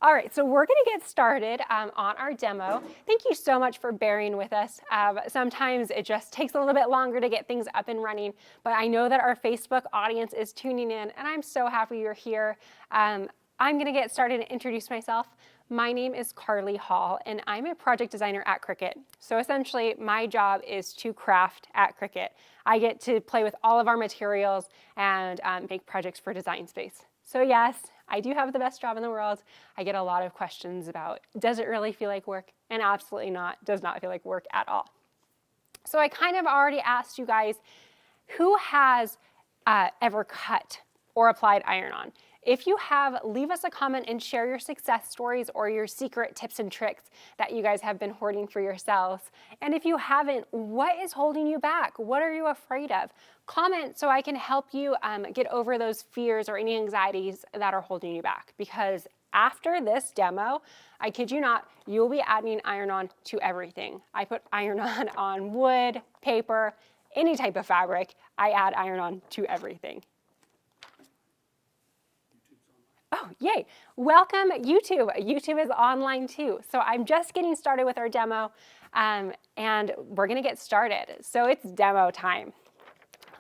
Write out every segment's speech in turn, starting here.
All right, so we're gonna get started on our demo. Thank you so much for bearing with us. Sometimes it just takes a little bit longer to get things up and running, but I know that our Facebook audience is tuning in, and I'm so happy you're here. I'm gonna get started and introduce myself. My name is Karley Hall, and I'm a project designer at Cricut. So essentially, my job is to craft at Cricut. I get to play with all of our materials and make projects for Design Space. So yes, I do have the best job in the world. I get a lot of questions about, does it really feel like work? And absolutely not, does not feel like work at all. So I kind of already asked you guys, who has ever cut or applied iron-on? If you have, leave us a comment and share your success stories or your secret tips and tricks that you guys have been hoarding for yourselves. And if you haven't, what is holding you back? What are you afraid of? Comment so I can help you get over those fears or any anxieties that are holding you back. Because after this demo, I kid you not, you'll be adding iron-on to everything. I put iron-on on wood, paper, any type of fabric. I add iron-on to everything. Oh, yay. Welcome, YouTube. YouTube is online too. So I'm just getting started with our demo, and we're going to get started. So it's demo time.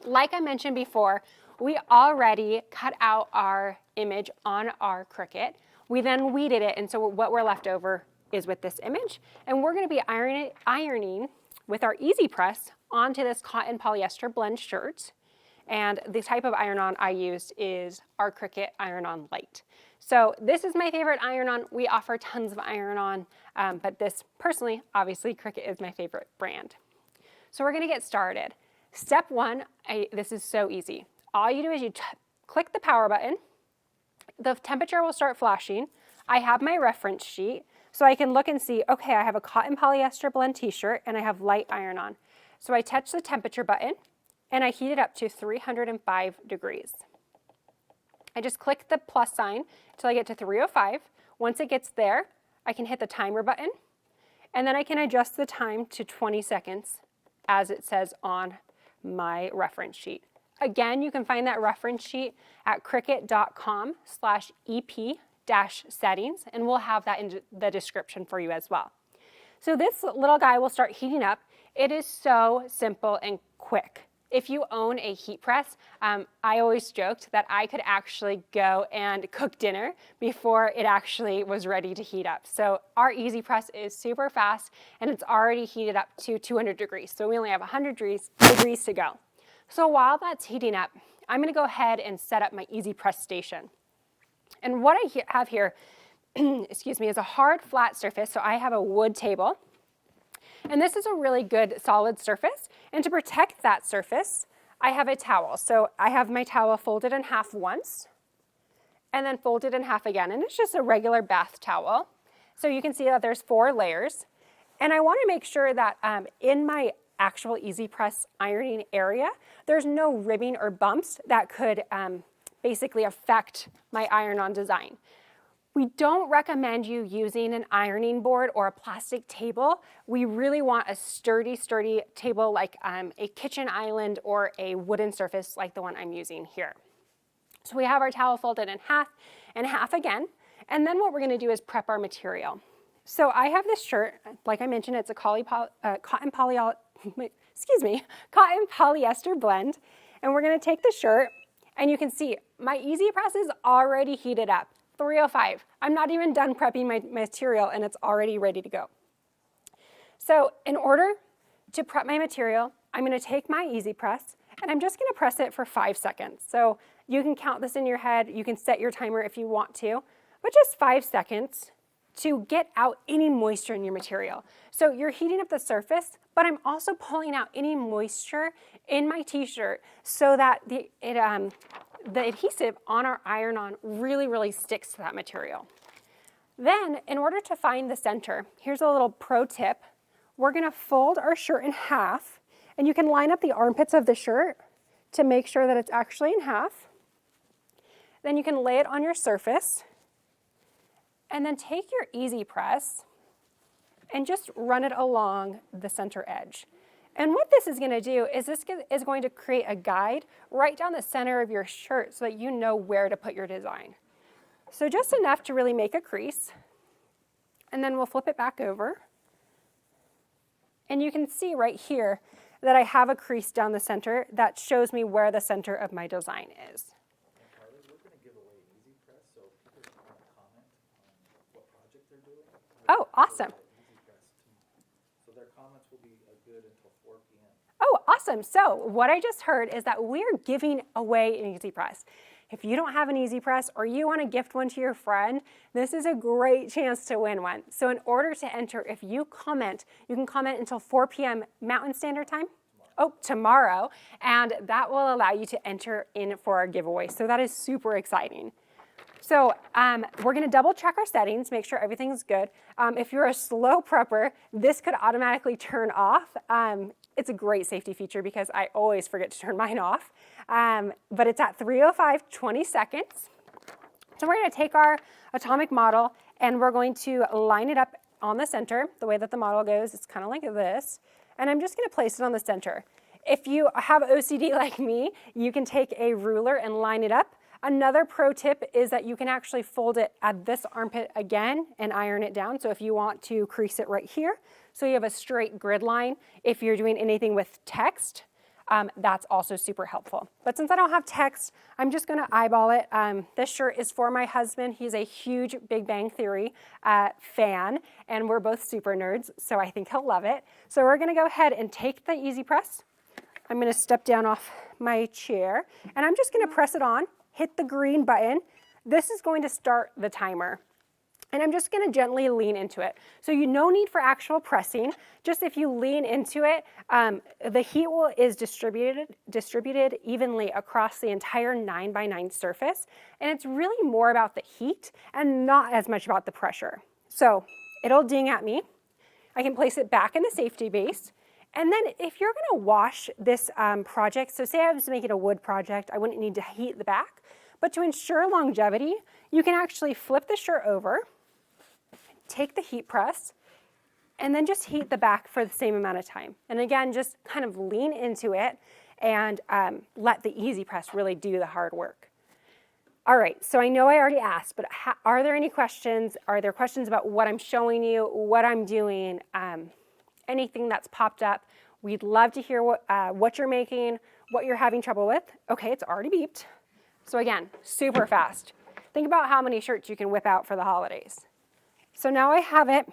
Like I mentioned before, we already cut out our image on our Cricut. We then weeded it, and so what we're left over is with this image. And we're going to be ironing with our EasyPress onto this cotton polyester blend shirt. And the type of iron-on I used is our Cricut Iron-on Light. So this is my favorite iron-on. We offer tons of iron-on, but this personally, obviously, Cricut is my favorite brand. So we're gonna get started. Step one, this is so easy. All you do is you click the power button. The temperature will start flashing. I have my reference sheet, so I can look and see, okay, I have a cotton polyester blend t-shirt and I have light iron-on. So I touch the temperature button, and I heat it up to 305 degrees. I just click the plus sign until I get to 305. Once it gets there, I can hit the timer button, and then I can adjust the time to 20 seconds as it says on my reference sheet. Again, you can find that reference sheet at cricut.com/ep-settings, and we'll have that in the description for you as well. So this little guy will start heating up. It is so simple and quick. If you own a heat press, I always joked that I could actually go and cook dinner before it actually was ready to heat up. So our EasyPress is super fast, and it's already heated up to 200 degrees. So we only have 100 degrees to go. So while that's heating up, I'm gonna go ahead and set up my EasyPress station. And what I have here, excuse me, is a hard flat surface. So I have a wood table. And this is a really good solid surface. And to protect that surface, I have a towel. So I have my towel folded in half once, and then folded in half again. And it's just a regular bath towel. So you can see that there's 4 layers. And I want to make sure that in my actual EasyPress ironing area, there's no ribbing or bumps that could basically affect my iron-on design. We don't recommend you using an ironing board or a plastic table. We really want a sturdy table like a kitchen island or a wooden surface like the one I'm using here. So we have our towel folded in half and half again. And then what we're gonna do is prep our material. So I have this shirt, like I mentioned, it's a cotton polyester blend. And we're gonna take the shirt, and you can see my EasyPress is already heated up. 305. I'm not even done prepping my material, and it's already ready to go. So in order to prep my material, I'm going to take my EasyPress, and I'm just going to press it for 5 seconds. So you can count this in your head. You can set your timer if you want to, but just 5 seconds to get out any moisture in your material. So you're heating up the surface, but I'm also pulling out any moisture in my t-shirt so that the adhesive on our iron-on really sticks to that material. Then, in order to find the center, here's a little pro tip. We're gonna fold our shirt in half, and you can line up the armpits of the shirt to make sure that it's actually in half. Then you can lay it on your surface, and then take your EasyPress and just run it along the center edge. And what this is going to do is this is going to create a guide right down the center of your shirt so that you know where to put your design. So just enough to really make a crease. And then we'll flip it back over. And you can see right here that I have a crease down the center that shows me where the center of my design is. Karley, we're going to give away an EasyPress, so people can comment on what project they're doing. Oh, awesome. So their comments will be good until 4 p.m. Oh, awesome. So what I just heard is that we're giving away an EasyPress. If you don't have an EasyPress or you want to gift one to your friend, this is a great chance to win one. So in order to enter, if you comment, you can comment until 4 p.m. Mountain Standard Time. Tomorrow, and that will allow you to enter in for our giveaway. So that is super exciting. So we're going to double check our settings, make sure everything's good. If you're a slow prepper, this could automatically turn off. It's a great safety feature because I always forget to turn mine off. But it's at 3:05, 20 seconds. So we're going to take our atomic model and we're going to line it up on the center. The way that the model goes, it's kind of like this. And I'm just going to place it on the center. If you have OCD like me, you can take a ruler and line it up. Another pro tip is that you can actually fold it at this armpit again and iron it down. So if you want to crease it right here, so you have a straight grid line. If you're doing anything with text, that's also super helpful. But since I don't have text, I'm just going to eyeball it. This shirt is for my husband. He's a huge Big Bang Theory fan, and we're both super nerds, so I think he'll love it. So we're going to go ahead and take the EasyPress. I'm going to step down off my chair, and I'm just going to press it on, hit the green button. This is going to start the timer. And I'm just going to gently lean into it. So no need for actual pressing. Just if you lean into it, the heat is distributed evenly across the entire 9x9 surface. And it's really more about the heat and not as much about the pressure. So it'll ding at me. I can place it back in the safety base. And then if you're going to wash this project, so say I was making a wood project, I wouldn't need to heat the back. But to ensure longevity, you can actually flip the shirt over, take the heat press, and then just heat the back for the same amount of time. And again, just kind of lean into it and let the EasyPress really do the hard work. All right, so I know I already asked, but are there any questions? Are there questions about what I'm showing you, what I'm doing, anything that's popped up? We'd love to hear what you're making, what you're having trouble with. Okay, it's already beeped. So again, super fast. Think about how many shirts you can whip out for the holidays. So now I have it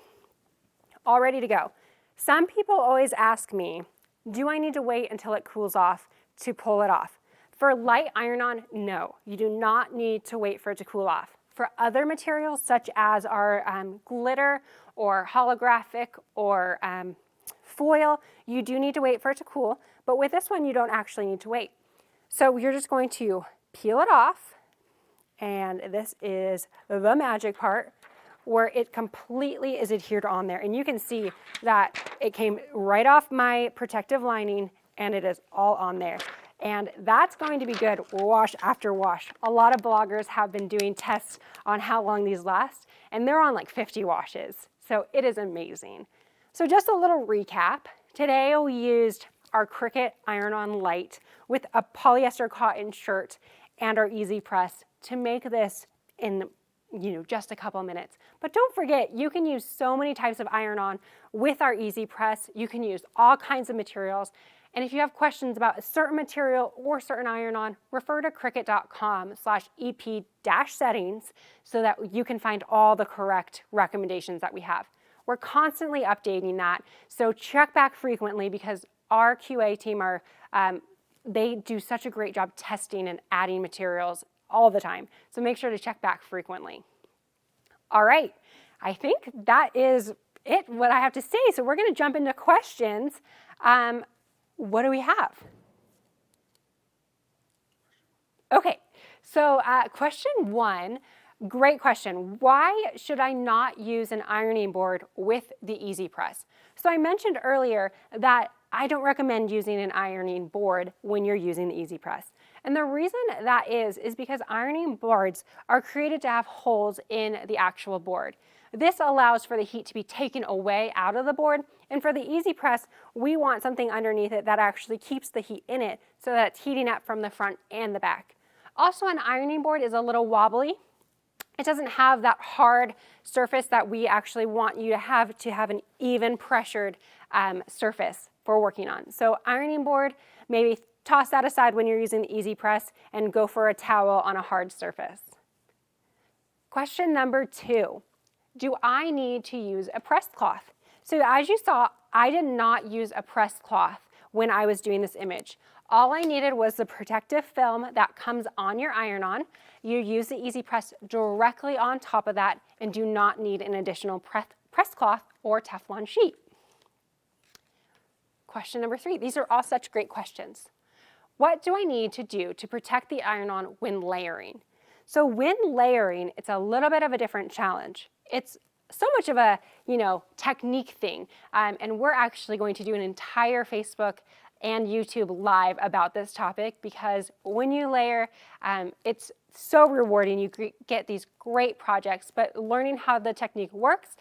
all ready to go. Some people always ask me, do I need to wait until it cools off to pull it off? For light iron-on, no, you do not need to wait for it to cool off. For other materials such as our glitter or holographic or foil, you do need to wait for it to cool, but with this one you don't actually need to wait. So you're just going to peel it off, and this is the magic part, where it completely is adhered on there. And you can see that it came right off my protective lining and it is all on there. And that's going to be good wash after wash. A lot of bloggers have been doing tests on how long these last, and they're on like 50 washes. So it is amazing. So just a little recap. Today we used our Cricut Iron-on Light with a polyester cotton shirt and our EasyPress to make this in just a couple minutes. But don't forget, you can use so many types of iron-on with our EasyPress. You can use all kinds of materials. And if you have questions about a certain material or certain iron-on, refer to cricut.com/ep-settings so that you can find all the correct recommendations that we have. We're constantly updating that, so check back frequently because our QA team they do such a great job testing and adding materials all the time. So make sure to check back frequently. All right, I think that is it, what I have to say. So we're going to jump into questions. What do we have? Okay, so question one, great question. Why should I not use an ironing board with the EasyPress? So I mentioned earlier that I don't recommend using an ironing board when you're using the EasyPress. And the reason that is because ironing boards are created to have holes in the actual board. This allows for the heat to be taken away out of the board. And for the EasyPress, we want something underneath it that actually keeps the heat in it so that it's heating up from the front and the back. Also, an ironing board is a little wobbly. It doesn't have that hard surface that we actually want you to have an even pressured surface for working on. So ironing board, maybe toss that aside when you're using the EasyPress and go for a towel on a hard surface. Question number 2, do I need to use a pressed cloth? So as you saw, I did not use a pressed cloth when I was doing this image. All I needed was the protective film that comes on your iron-on. You use the EasyPress directly on top of that and do not need an additional press cloth or Teflon sheet. Question number 3, these are all such great questions. What do I need to do to protect the iron-on when layering? So when layering, it's a little bit of a different challenge. It's so much of a, technique thing, and we're actually going to do an entire Facebook and YouTube live about this topic because when you layer, it's so rewarding. You get these great projects, but learning how the technique works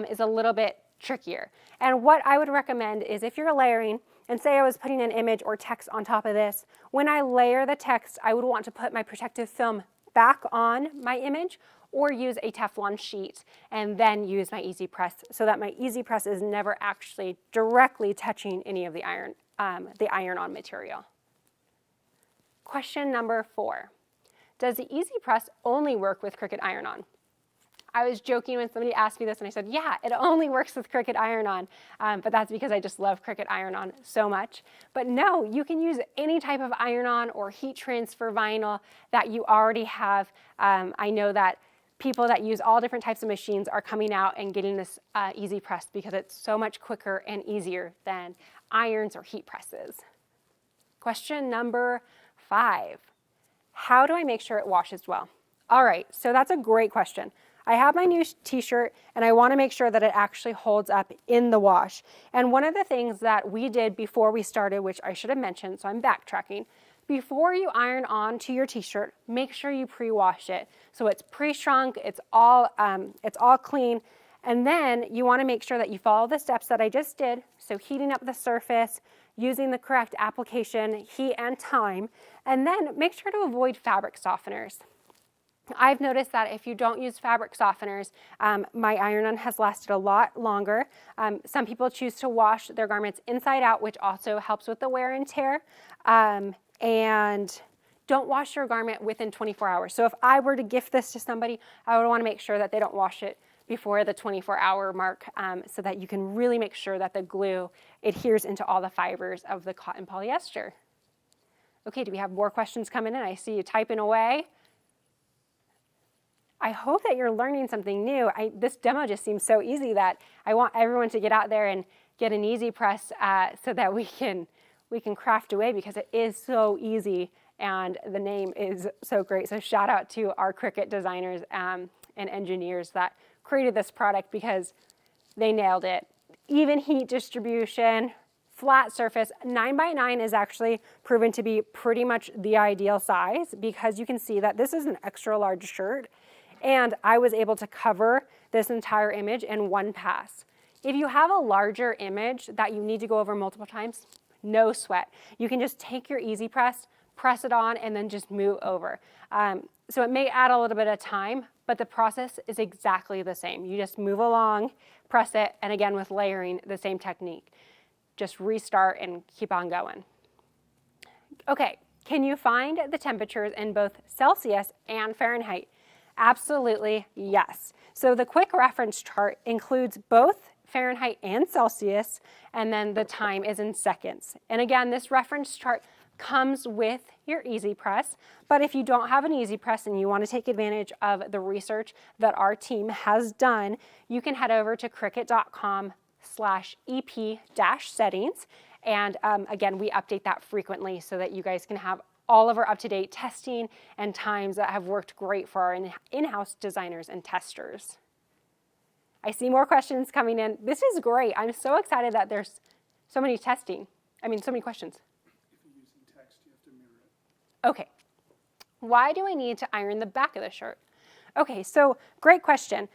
is a little bit trickier. And what I would recommend is if you're layering, and say I was putting an image or text on top of this, when I layer the text, I would want to put my protective film back on my image or use a Teflon sheet and then use my EasyPress so that my EasyPress is never actually directly touching any of the iron-on material. Question number 4, does the EasyPress only work with Cricut Iron-on? I was joking when somebody asked me this and I said, yeah, it only works with Cricut Iron-on, but that's because I just love Cricut Iron-on so much. But no, you can use any type of iron-on or heat transfer vinyl that you already have. I know that people that use all different types of machines are coming out and getting this EasyPress because it's so much quicker and easier than irons or heat presses. Question number 5, how do I make sure it washes well? All right, so that's a great question. I have my new t-shirt and I want to make sure that it actually holds up in the wash. And one of the things that we did before we started, which I should have mentioned, so I'm backtracking, before you iron onto your t-shirt, make sure you pre-wash it. So it's pre-shrunk, it's all clean, and then you want to make sure that you follow the steps that I just did. So heating up the surface, using the correct application, heat and time, and then make sure to avoid fabric softeners. I've noticed that if you don't use fabric softeners, my iron-on has lasted a lot longer. Some people choose to wash their garments inside out, which also helps with the wear and tear. And don't wash your garment within 24 hours. So if I were to gift this to somebody, I would want to make sure that they don't wash it before the 24-hour mark so that you can really make sure that the glue adheres into all the fibers of the cotton polyester. Okay, do we have more questions coming in? I see you typing away. I hope that you're learning something new. This demo just seems so easy that I want everyone to get out there and get an EasyPress so that we can craft away because it is so easy and the name is so great. So shout out to our Cricut designers and engineers that created this product because they nailed it. Even heat distribution, flat surface. 9x9 is actually proven to be pretty much the ideal size because you can see that this is an extra large shirt. And I was able to cover this entire image in one pass. If you have a larger image that you need to go over multiple times, no sweat. You can just take your EasyPress, press it on, and then just move over. So it may add a little bit of time, but the process is exactly the same. You just move along, press it, and again with layering, the same technique. Just restart and keep on going. Okay, can you find the temperatures in both Celsius and Fahrenheit? Absolutely, yes. So the quick reference chart includes both Fahrenheit and Celsius, and then the time is in seconds. And again, this reference chart comes with your EasyPress, but if you don't have an EasyPress and you want to take advantage of the research that our team has done, you can head over to cricut.com/ep-settings. And again, we update that frequently so that you guys can have all of our up-to-date testing and times that have worked great for our in-house designers and testers. I see more questions coming in. This is great. I'm so excited that there's so many so many questions. If you're using text, you have to mirror it. Okay. Why do I need to iron the back of the shirt? Okay, so great question.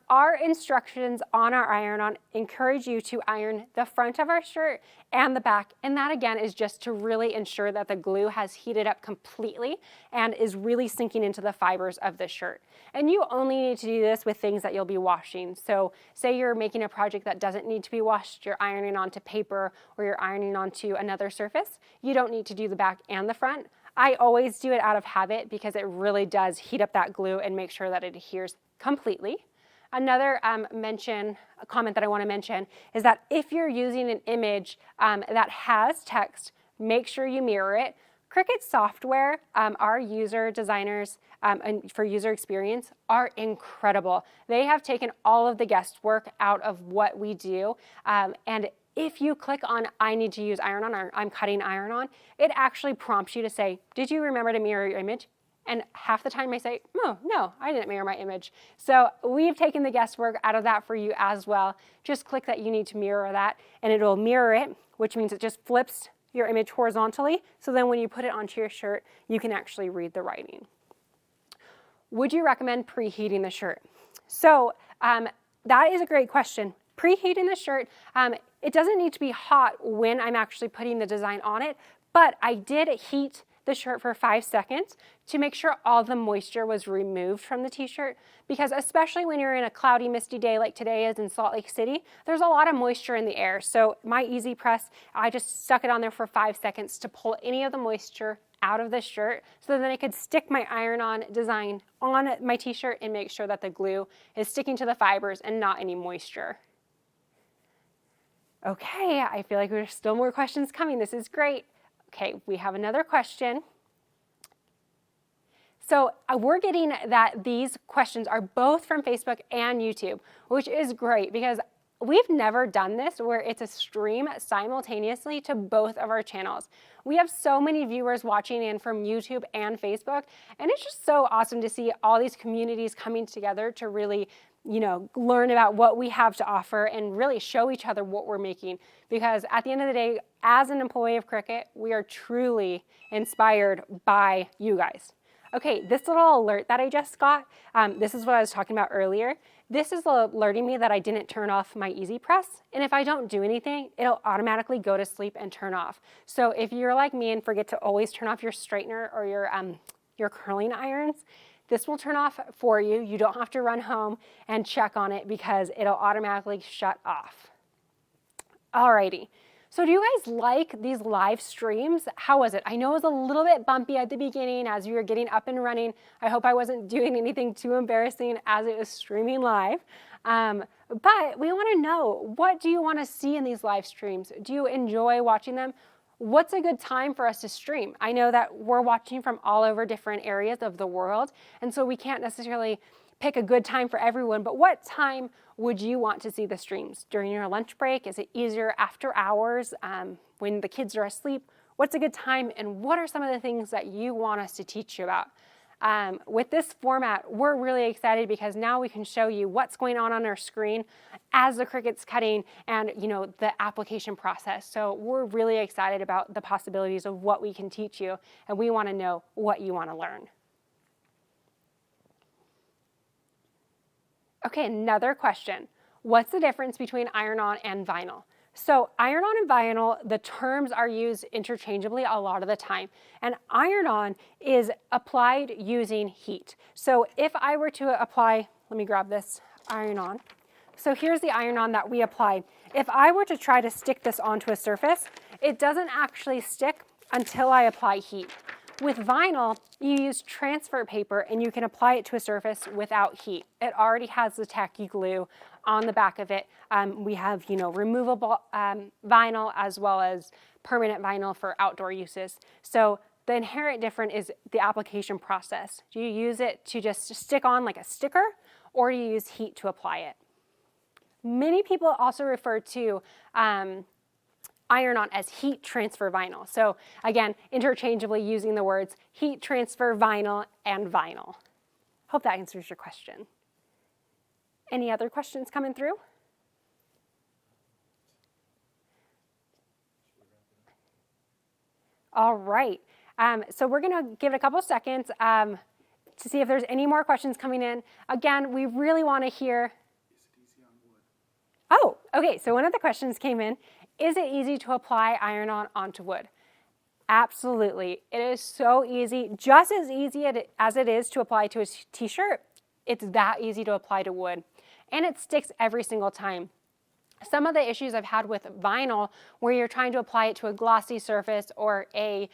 Our instructions on our iron-on encourage you to iron the front of our shirt and the back, and that again is just to really ensure that the glue has heated up completely and is really sinking into the fibers of the shirt. And you only need to do this with things that you'll be washing. So say you're making a project that doesn't need to be washed, you're ironing onto paper or you're ironing onto another surface, you don't need to do the back and the front. I always do it out of habit because it really does heat up that glue and make sure that it adheres completely. Another comment that I want to mention is that if you're using an image that has text, make sure you mirror it. Cricut software, our user designers and for user experience are incredible. They have taken all of the guesswork out of what we do, and if you click on I need to use iron-on or I'm cutting iron-on, it actually prompts you to say, did you remember to mirror your image? And half the time I say, oh, no, I didn't mirror my image. So we've taken the guesswork out of that for you as well. Just click that you need to mirror that and it'll mirror it, which means it just flips your image horizontally. So then when you put it onto your shirt, you can actually read the writing. Would you recommend preheating the shirt? So that is a great question. Preheating the shirt, it doesn't need to be hot when I'm actually putting the design on it, but I did heat the shirt for 5 seconds to make sure all the moisture was removed from the t-shirt, because especially when you're in a cloudy, misty day like today is in Salt Lake City, there's a lot of moisture in the air. So my EasyPress, I just stuck it on there for 5 seconds to pull any of the moisture out of the shirt so then I could stick my iron-on design on my t-shirt and make sure that the glue is sticking to the fibers and not any moisture. Okay, I feel like there's still more questions coming. This is great. Okay, we have another question. So we're getting that these questions are both from Facebook and YouTube, which is great because we've never done this where it's a stream simultaneously to both of our channels. We have so many viewers watching in from YouTube and Facebook, and it's just so awesome to see all these communities coming together to really learn about what we have to offer and really show each other what we're making. Because at the end of the day, as an employee of Cricut, we are truly inspired by you guys. Okay, this little alert that I just got, this is what I was talking about earlier. This is alerting me that I didn't turn off my EasyPress, and if I don't do anything, it'll automatically go to sleep and turn off. So if you're like me and forget to always turn off your straightener or your curling irons, this will turn off for you. You don't have to run home and check on it because it'll automatically shut off. Alrighty, so do you guys like these live streams? How was it? I know it was a little bit bumpy at the beginning as you were getting up and running. I hope I wasn't doing anything too embarrassing as it was streaming live. But we want to know, what do you want to see in these live streams? Do you enjoy watching them? What's a good time for us to stream? I know that we're watching from all over different areas of the world, and so we can't necessarily pick a good time for everyone, but what time would you want to see the streams? During your lunch break? Is it easier after hours when the kids are asleep? What's a good time, and what are some of the things that you want us to teach you about? With this format, we're really excited because now we can show you what's going on our screen as the Cricut's cutting and the application process. So we're really excited about the possibilities of what we can teach you, and we want to know what you want to learn. Okay, another question. What's the difference between iron-on and vinyl? So iron-on and vinyl, the terms are used interchangeably a lot of the time. And iron-on is applied using heat. So if I were to apply, let me grab this iron-on. So here's the iron-on that we applied. If I were to try to stick this onto a surface, it doesn't actually stick until I apply heat. With vinyl, you use transfer paper and you can apply it to a surface without heat. It already has the tacky glue on the back of it. We have, removable vinyl as well as permanent vinyl for outdoor uses. So the inherent difference is the application process. Do you use it to just stick on like a sticker, or do you use heat to apply it? Many people also refer to iron-on as heat transfer vinyl. So again, interchangeably using the words heat transfer vinyl and vinyl. Hope that answers your question. Any other questions coming through? All right. So we're going to give it a couple seconds. to see if there's any more questions coming in. Again, we really want to hear. Is it easy on wood? Oh, okay, so one of the questions came in, is it easy to apply iron-on onto wood? Absolutely, it is so easy, just as easy as it is to apply to a t-shirt, it's that easy to apply to wood. And it sticks every single time. Some of the issues I've had with vinyl, where you're trying to apply it to a glossy surface or a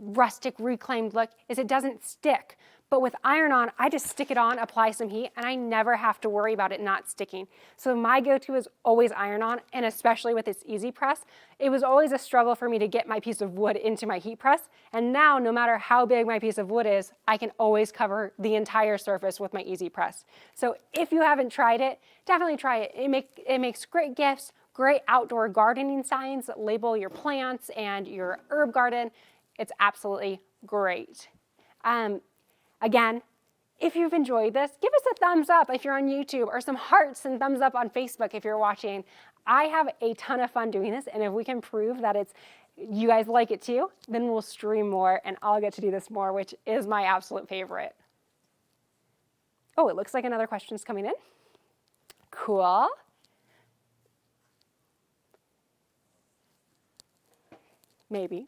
rustic reclaimed look, is it doesn't stick. But with iron-on, I just stick it on, apply some heat, and I never have to worry about it not sticking. So my go-to is always iron-on, and especially with this EasyPress, it was always a struggle for me to get my piece of wood into my heat press. And now, no matter how big my piece of wood is, I can always cover the entire surface with my EasyPress. So if you haven't tried it, definitely try it. It makes great gifts, great outdoor gardening signs that label your plants and your herb garden. It's absolutely great. Again, if you've enjoyed this, give us a thumbs up if you're on YouTube, or some hearts and thumbs up on Facebook if you're watching. I have a ton of fun doing this, and if we can prove that you guys like it too, then we'll stream more and I'll get to do this more, which is my absolute favorite. Oh, it looks like another question's coming in. Cool. Maybe.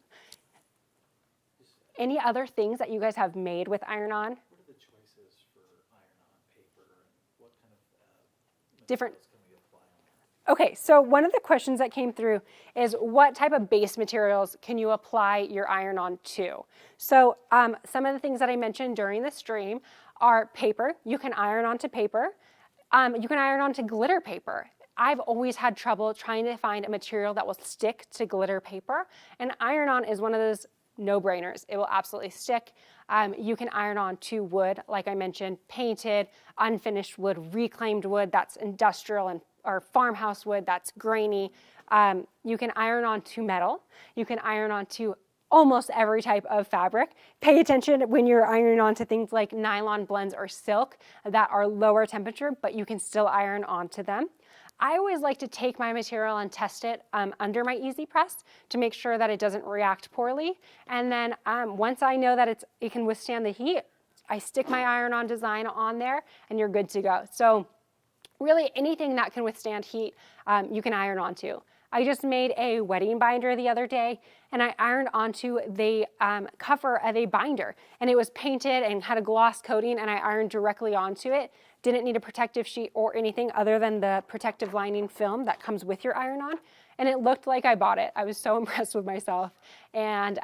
Any other things that you guys have made with iron-on? What are the choices for iron-on paper, and what kind of Different. materials can we apply on that? Okay, so one of the questions that came through is what type of base materials can you apply your iron-on to? So some of the things that I mentioned during the stream are paper. You can iron onto paper. You can iron onto glitter paper. I've always had trouble trying to find a material that will stick to glitter paper, and iron-on is one of those no-brainers. It will absolutely stick. You can iron on to wood, like I mentioned, painted, unfinished wood, reclaimed wood, that's industrial or farmhouse wood, that's grainy. You can iron on to metal. You can iron on to almost every type of fabric. Pay attention when you're ironing onto things like nylon blends or silk that are lower temperature, but you can still iron onto them. I always like to take my material and test it under my EasyPress to make sure that it doesn't react poorly. And then once I know that it can withstand the heat, I stick my iron-on design on there and you're good to go. So really anything that can withstand heat, you can iron onto. I just made a wedding binder the other day, and I ironed onto the cover of a binder, and it was painted and had a gloss coating, and I ironed directly onto it. Didn't need a protective sheet or anything other than the protective lining film that comes with your iron-on, and it looked like I bought it. I was so impressed with myself, and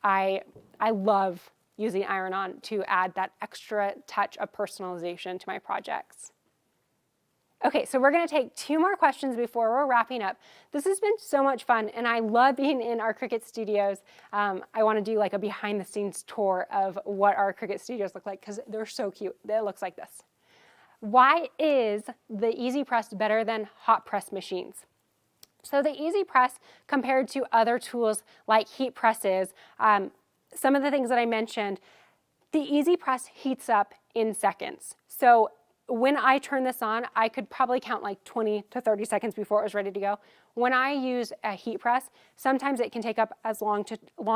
I love using iron-on to add that extra touch of personalization to my projects. Okay, so we're gonna take 2 more questions before we're wrapping up. This has been so much fun, and I love being in our Cricut studios. I wanna do like a behind the scenes tour of what our Cricut studios look like, because they're so cute. It looks like this. Why is the EasyPress better than hot press machines? So the EasyPress, compared to other tools like heat presses, some of the things that I mentioned, the EasyPress heats up in seconds. So when I turn this on, I could probably count like 20 to 30 seconds before it was ready to go. When I use a heat press, sometimes it can take up as long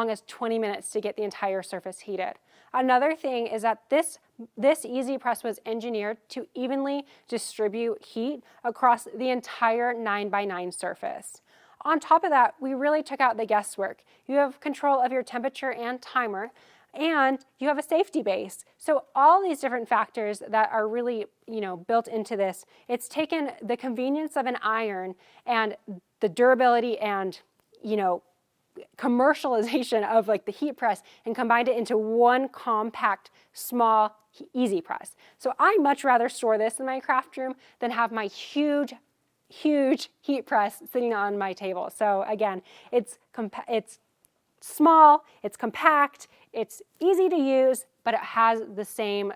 as 20 minutes to get the entire surface heated. Another thing is that this EasyPress was engineered to evenly distribute heat across the entire 9x9 surface. On top of that, we really took out the guesswork. You have control of your temperature and timer, and you have a safety base. So all these different factors that are really, built into this, it's taken the convenience of an iron and the durability and, commercialization of like the heat press and combined it into one compact, small, easy press. So I much rather store this in my craft room than have my huge heat press sitting on my table. So again, it's small, it's compact, it's easy to use, but it has the same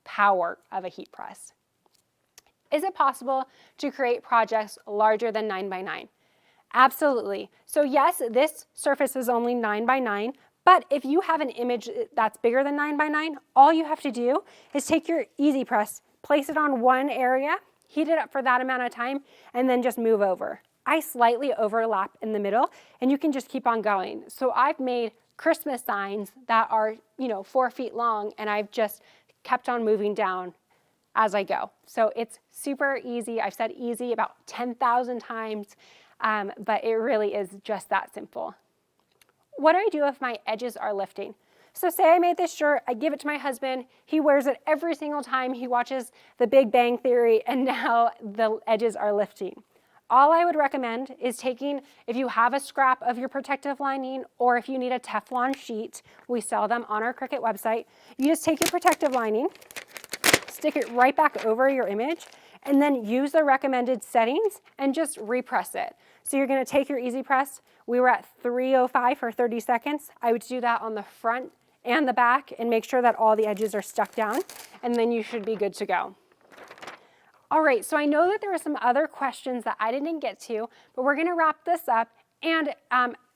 power of a heat press. Is it possible to create projects larger than 9x9? Absolutely. So yes, this surface is only 9x9, but if you have an image that's bigger than 9x9, all you have to do is take your EasyPress, place it on one area, heat it up for that amount of time, and then just move over. I slightly overlap in the middle, and you can just keep on going. So I've made Christmas signs that are, 4 feet long, and I've just kept on moving down as I go. So it's super easy. I've said easy about 10,000 times, but it really is just that simple. What do I do if my edges are lifting? So say I made this shirt, I give it to my husband, he wears it every single time he watches The Big Bang Theory, and now the edges are lifting. All I would recommend is taking, if you have a scrap of your protective lining, or if you need a Teflon sheet, we sell them on our Cricut website, you just take your protective lining, stick it right back over your image, and then use the recommended settings and just repress it. So you're gonna take your EasyPress, we were at 305 for 30 seconds. I would do that on the front and the back and make sure that all the edges are stuck down, and then you should be good to go. All right, so I know that there were some other questions that I didn't get to, but we're gonna wrap this up, and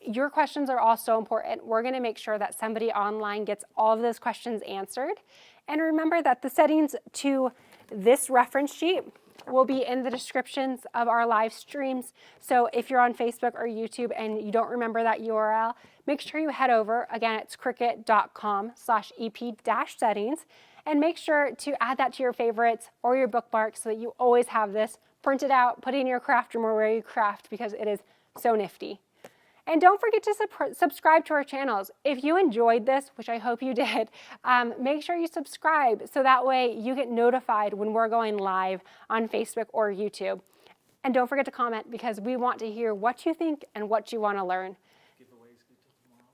your questions are all so important. We're gonna make sure that somebody online gets all of those questions answered. And remember that the settings to this reference sheet will be in the descriptions of our live streams. So if you're on Facebook or YouTube and you don't remember that URL, make sure you head over. Again, it's cricut.com/ep-settings. And make sure to add that to your favorites or your bookmarks so that you always have this printed out, put in your craft room or where you craft, because it is so nifty. And don't forget to subscribe to our channels. If you enjoyed this, which I hope you did, make sure you subscribe so that way you get notified when we're going live on Facebook or YouTube. And don't forget to comment, because we want to hear what you think and what you want to learn. Giveaways good till tomorrow.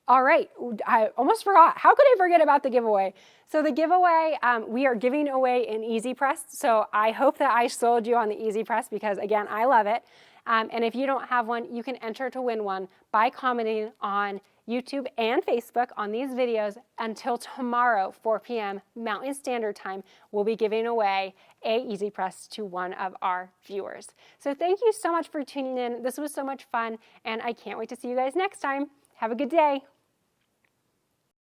All right, I almost forgot. How could I forget about the giveaway? So the giveaway, we are giving away an EasyPress. So I hope that I sold you on the EasyPress, because again, I love it. And if you don't have one, you can enter to win one by commenting on YouTube and Facebook on these videos until tomorrow, 4 p.m. Mountain Standard Time. We'll be giving away a EasyPress to one of our viewers. So thank you so much for tuning in. This was so much fun, and I can't wait to see you guys next time. Have a good day.